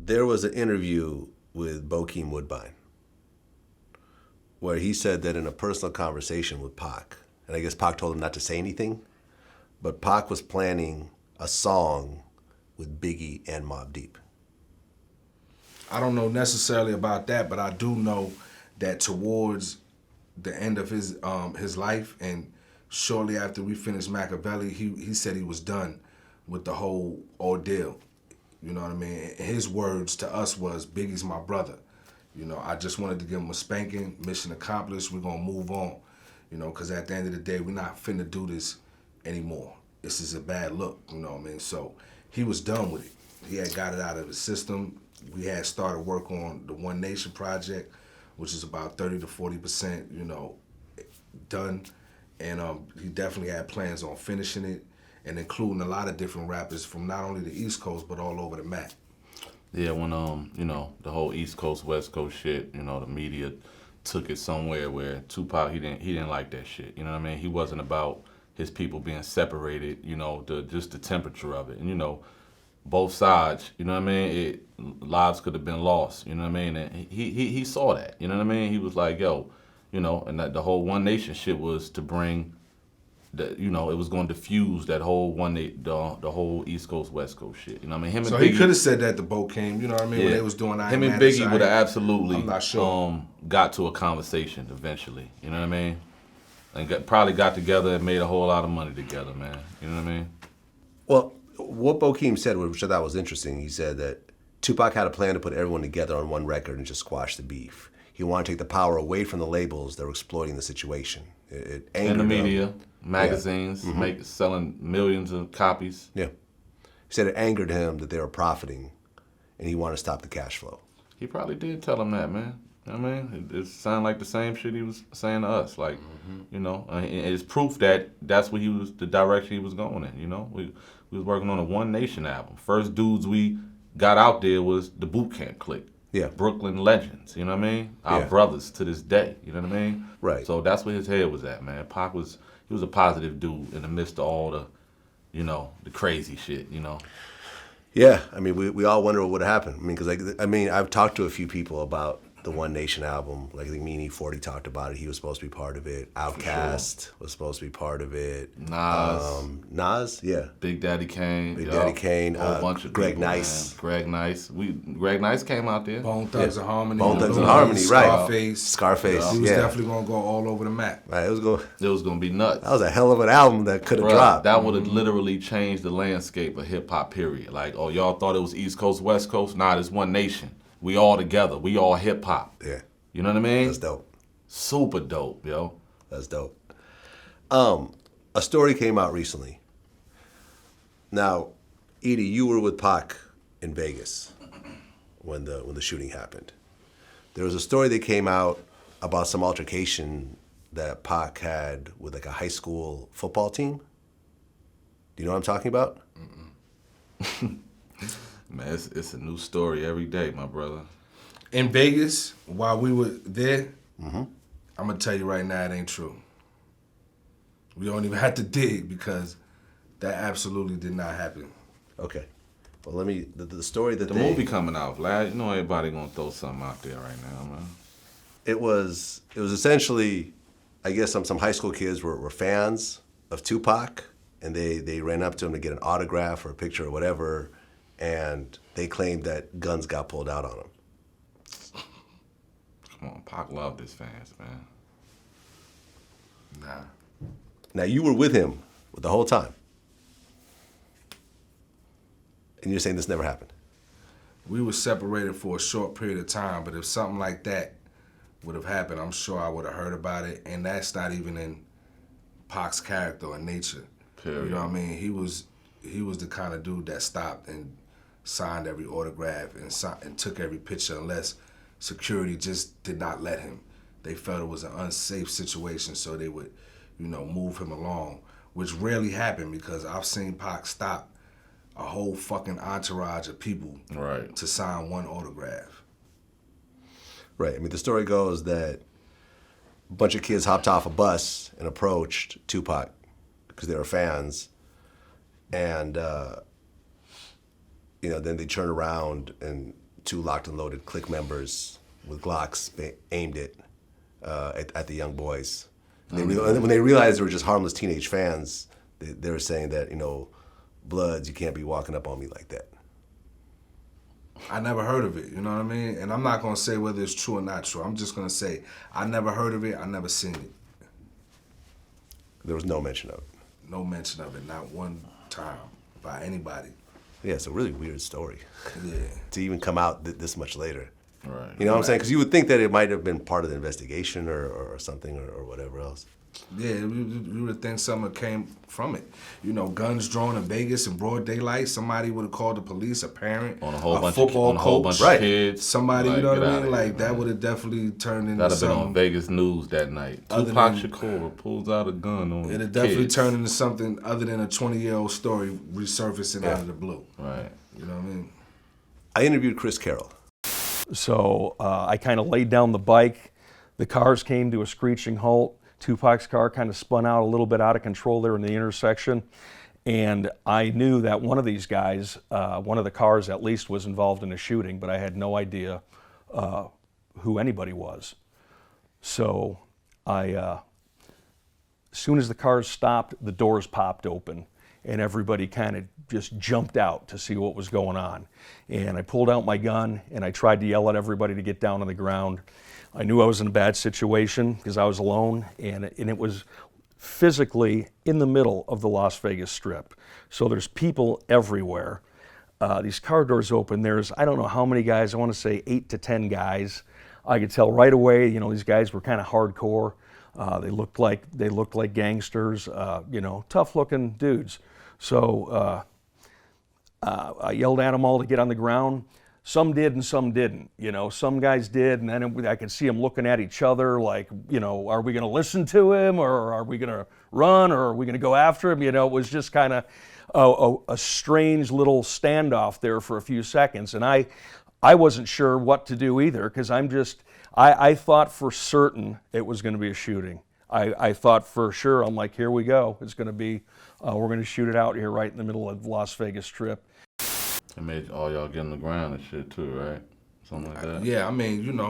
there was an interview with Bokeem Woodbine where he said that in a personal conversation with Pac, and I guess Pac told him not to say anything, but Pac was planning a song with Biggie and Mobb Deep. I don't know necessarily about that, but I do know that towards the end of his life and shortly after we finished Machiavelli, he said he was done with the whole ordeal. You know what I mean? His words to us was, Biggie's my brother. You know, I just wanted to give him a spanking, mission accomplished, we're gonna move on. You know, because at the end of the day, we're not finna do this anymore. This is a bad look, you know what I mean? So he was done with it. He had got it out of his system. We had started work on the One Nation project, which is about 30 to 40%, you know, done. And he definitely had plans on finishing it and including a lot of different rappers from not only the East Coast, but all over the map. Yeah, when, you know, the whole East Coast, West Coast shit, you know, the media took it somewhere where Tupac, he didn't like that shit, you know what I mean? He wasn't about his people being separated, you know, just the temperature of it. And, you know, both sides, you know what I mean? Lives could have been lost, you know what I mean? And he saw that, you know what I mean? He was like, yo, you know, and that the whole One Nation shit was to bring, you know, it was going to diffuse that whole the whole East Coast, West Coast shit. You know what I mean? Him and so Biggie, he could have said that to Bokeem, you know what I mean? Yeah. When they was doing him and Biggie would have absolutely I'm not sure. Got to a conversation eventually. You know what I mean? And probably got together and made a whole lot of money together, man. You know what I mean? Well, what Bokeem said, which I thought was interesting, he said that Tupac had a plan to put everyone together on one record and just squash the beef. He wanted to take the power away from the labels that were exploiting the situation. It angered in the media, him. magazines, selling millions of copies. Yeah. He said it angered him that they were profiting, and he wanted to stop the cash flow. He probably did tell him that, man. You know what I mean? It sounded like the same shit he was saying to us. Like, you know, it's proof that that's what the direction he was going in, you know? We was working on a One Nation album. First dudes we got out there was the Boot Camp clique. Yeah. Brooklyn legends, you know what I mean? Our brothers to this day, you know what I mean? Right. So that's where his head was at, man. Pac he was a positive dude in the midst of all the, you know, the crazy shit, you know? Yeah, I mean, we all wonder what would have happened. I mean, because I've talked to a few people about the One Nation album. Like, I think Meanie 40 talked about it. He was supposed to be part of it. Outkast was supposed to be part of it. Nas, yeah. Big Daddy Kane. Daddy Kane. A whole bunch of Greg people, Nice. Man. Greg Nice. Greg Nice came out there. Bone Thugs and Harmony. Bone Thugs and Harmony, right. Scarface. He was definitely going to go all over the map. Right, it was going to be nuts. That was a hell of an album that could have dropped. That would have literally changed the landscape of hip-hop, period. Like, oh, y'all thought it was East Coast, West Coast? Nah, it's One Nation. We all together. We all hip-hop. Yeah. You know what I mean? That's dope. Super dope, yo. That's dope. A story came out recently. Now, Edie, you were with Pac in Vegas when the shooting happened. There was a story that came out about some altercation that Pac had with like a high school football team. Do you know what I'm talking about? Man, it's a new story every day, my brother. In Vegas, while we were there, I'm going to tell you right now, it ain't true. We don't even have to dig because that absolutely did not happen. Okay. Well, let me, the story that the movie coming out, Vlad, you know everybody going to throw something out there right now, man. It was essentially, I guess some high school kids were fans of Tupac, and they ran up to him to get an autograph or a picture or whatever, and they claimed that guns got pulled out on him. Come on, Pac loved his fans, man. Nah. Now, you were with him the whole time. And you're saying this never happened? We were separated for a short period of time, but if something like that would have happened, I'm sure I would have heard about it, and that's not even in Pac's character or nature. Period. You know what I mean? He was the kind of dude that stopped and signed every autograph and took every picture unless security just did not let him. They felt it was an unsafe situation, so they would, move him along, which rarely happened because I've seen Pac stop a whole fucking entourage of people to sign one autograph. Right. I mean, the story goes that a bunch of kids hopped off a bus and approached Tupac because they were fans, and then they turned around and two locked and loaded clique members with Glocks aimed at the young boys. And when they realized they were just harmless teenage fans, they were saying that, Bloods, you can't be walking up on me like that. I never heard of it, you know what I mean? And I'm not gonna say whether it's true or not true. I'm just gonna say I never heard of it, I never seen it. There was no mention of it. No mention of it, not one time by anybody. Yeah, it's a really weird story. Yeah. To even come out this much later. Right. You know what I'm saying? Because you would think that it might have been part of the investigation or something or whatever else. Yeah, you would think something came from it. Guns drawn in Vegas in broad daylight. Somebody would have called the police, a parent, On a whole bunch football coach, of kids. somebody. Like, you know what get I outta mean? here, Like that man. would have definitely turned into That'd have been something. on Vegas news that night. Other Tupac than- Shakur pulls out a gun on It'd definitely kids. turned into something other than a 20-year-old story resurfacing out of the blue. Right. You know what I mean? I interviewed Chris Carroll. So I kind of laid down the bike. The cars came to a screeching halt. Tupac's car kind of spun out a little bit out of control there in the intersection. And I knew that one of these guys, one of the cars at least, was involved in a shooting, but I had no idea who anybody was. So as soon as the cars stopped, the doors popped open and everybody kind of just jumped out to see what was going on. And I pulled out my gun and I tried to yell at everybody to get down on the ground. I knew I was in a bad situation because I was alone, and it was physically in the middle of the Las Vegas Strip. So there's people everywhere. These car doors open. There's, I don't know how many guys, I want to say 8 to 10 guys. I could tell right away, these guys were kind of hardcore. They looked like gangsters, tough looking dudes. So I yelled at them all to get on the ground. Some did and some didn't. Some guys did, and then I could see them looking at each other like, are we going to listen to him, or are we going to run, or are we going to go after him? It was just kind of a strange little standoff there for a few seconds, and I wasn't sure what to do either, because I thought for certain it was going to be a shooting. I thought for sure, I'm like, here we go. It's going to be, we're going to shoot it out here right in the middle of Las Vegas Strip. It made all y'all get on the ground and shit too, right? Something like that. Yeah, I mean,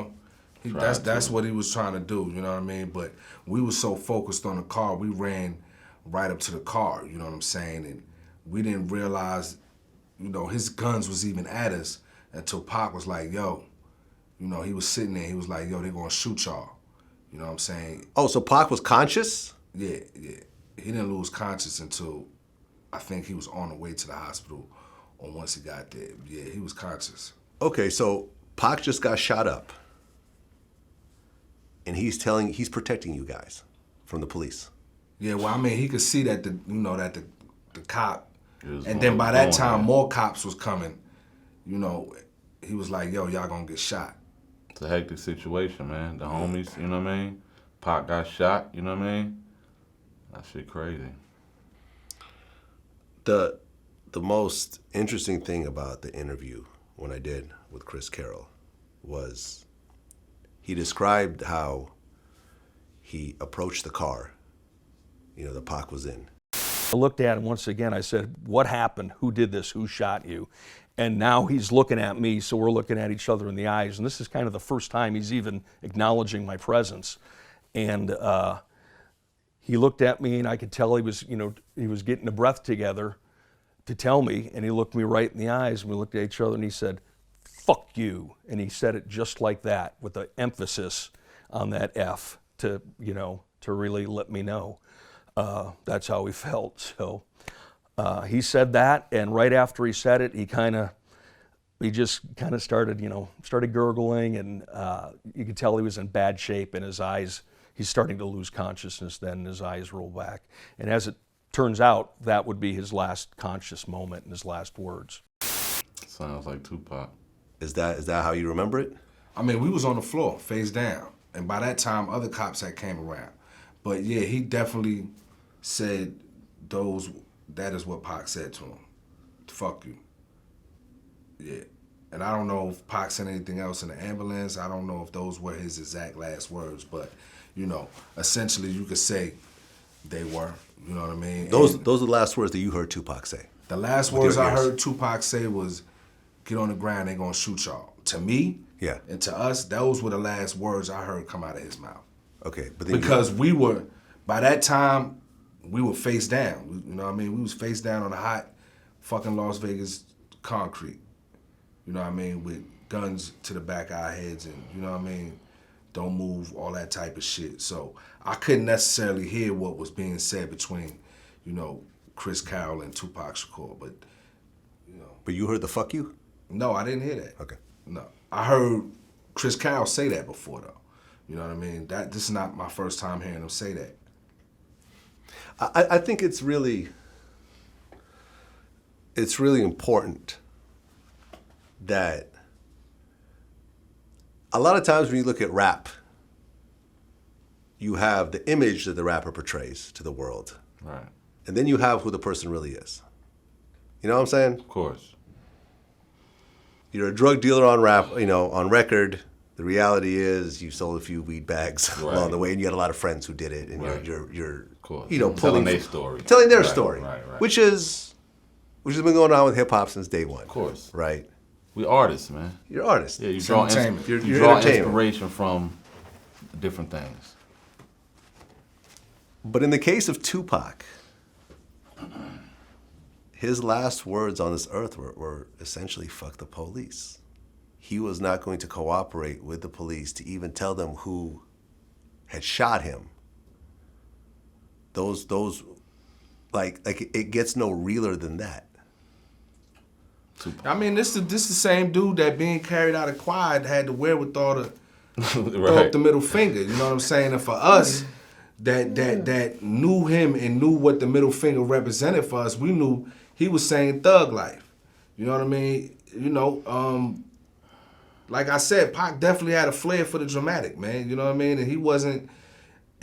that's what he was trying to do, you know what I mean? But we were so focused on the car, we ran right up to the car, you know what I'm saying? And we didn't realize, his guns was even at us until Pac was like, yo, he was sitting there, he was like, yo, they're gonna shoot y'all. You know what I'm saying? Oh, so Pac was conscious? Yeah. He didn't lose conscience until I think he was on the way to the hospital, or once he got there. Yeah, he was conscious. Okay, so Pac just got shot up, and he's protecting you guys from the police. Yeah, well, I mean, he could see that the cop, was and then by that going, time, man. more cops was coming. He was like, yo, y'all gonna get shot. It's a hectic situation, man. The homies, you know what I mean? Pac got shot, you know what I mean? That shit crazy. The most interesting thing about the interview when I did with Chris Carroll was he described how he approached the car, that Pac was in. I looked at him once again. I said, what happened? Who did this? Who shot you? And now he's looking at me, so we're looking at each other in the eyes. And this is kind of the first time he's even acknowledging my presence. And he looked at me, and I could tell he was getting a breath together to tell me. And he looked me right in the eyes, and we looked at each other, and he said, fuck you. And he said it just like that, with the emphasis on that F to really let me know. That's how he felt. So he said that, and right after he said it, he just started gurgling, and you could tell he was in bad shape, and his eyes, he's starting to lose consciousness then, and his eyes roll back. And as it turns out, that would be his last conscious moment and his last words. Sounds like Tupac. Is that how you remember it? I mean, we was on the floor, face down. And by that time, other cops had came around. But yeah, he definitely said that is what Pac said to him. Fuck you. Yeah. And I don't know if Pac said anything else in the ambulance. I don't know if those were his exact last words. But, essentially you could say they were. You know what I mean? Those are the last words that you heard Tupac say. The last with words your I ears. heard Tupac say was, get on the ground, they gonna shoot y'all. to me, Yeah. and to us, those were the last words I heard come out of his mouth. Okay, but then Because we were, by that time, we were face down. You know what I mean? We was face down on the hot fucking Las Vegas concrete. You know what I mean? With guns to the back of our heads and, you know what I mean? Don't move, all that type of shit. So I couldn't necessarily hear what was being said between, you know, Chris Kyle and Tupac Shakur. But, you know. But you heard the fuck you? No, I didn't hear that. Okay. No. I heard Chris Kyle say that before, though. You know what I mean? This is not my first time hearing him say that. I think it's really important that a lot of times when you look at rap, you have the image that the rapper portrays to the world. Right. And then you have who the person really is. You know what I'm saying? Of course. You're a drug dealer on rap, you know, on record. The reality is you sold a few weed bags along the way, and you had a lot of friends who did it, and you're you know, telling their story. Telling their story. Right. Which has been going on with hip hop since day one. Of course. Right? We artists, man. You're artists. Yeah, you draw, entertainment. you You're draw entertainment. inspiration from different things. But in the case of Tupac, his last words on this earth were essentially, fuck the police. He was not going to cooperate with the police to even tell them who had shot him. Those like it gets no realer than that. I mean, this the same dude that being carried out of quad had the wherewithal to throw up the middle finger. You know what I'm saying? And for us, that knew him and knew what the middle finger represented for us, we knew he was saying thug life. You know what I mean? You know, like I said, Pac definitely had a flair for the dramatic, man. You know what I mean? And he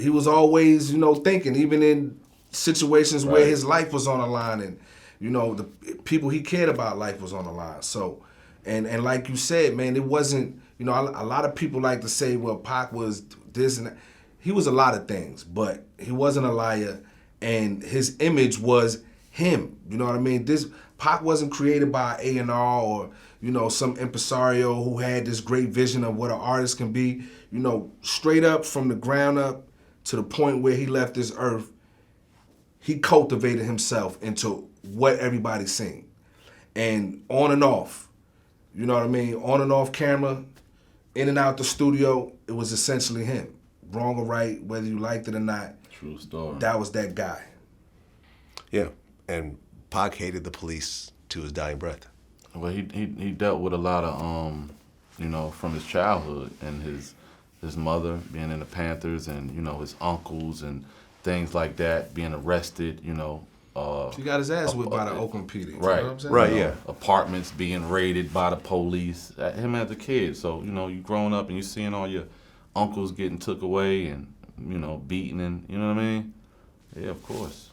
was always, you know, thinking, even in situations where his life was on the line and, you know, the people he cared about life was on the line. So, and like you said, man, it wasn't, you know, a lot of people like to say, well, Pac was this and that. He was a lot of things, but he wasn't a liar, and his image was him. You know what I mean? Pac wasn't created by A&R or, you know, some impresario who had this great vision of what an artist can be. You know, straight up from the ground up to the point where he left this earth, he cultivated himself into what everybody's seen. And on and off, you know what I mean? On and off camera, in and out the studio, it was essentially him. Wrong or right, whether you liked it or not. True story. That was that guy. Yeah, and Pac hated the police to his dying breath. Well, he dealt with a lot of you know, from his childhood and his mother being in the Panthers and, you know, his uncles and things like that, being arrested, you know. He got his ass whipped by the Oakland PD. Right. You know what I'm saying? Right, You know, yeah. Apartments being raided by the police. Him as a kid. So, you know, you growing up and you seeing all your uncles getting took away and, you know, beaten and, you know what I mean? Yeah, of course.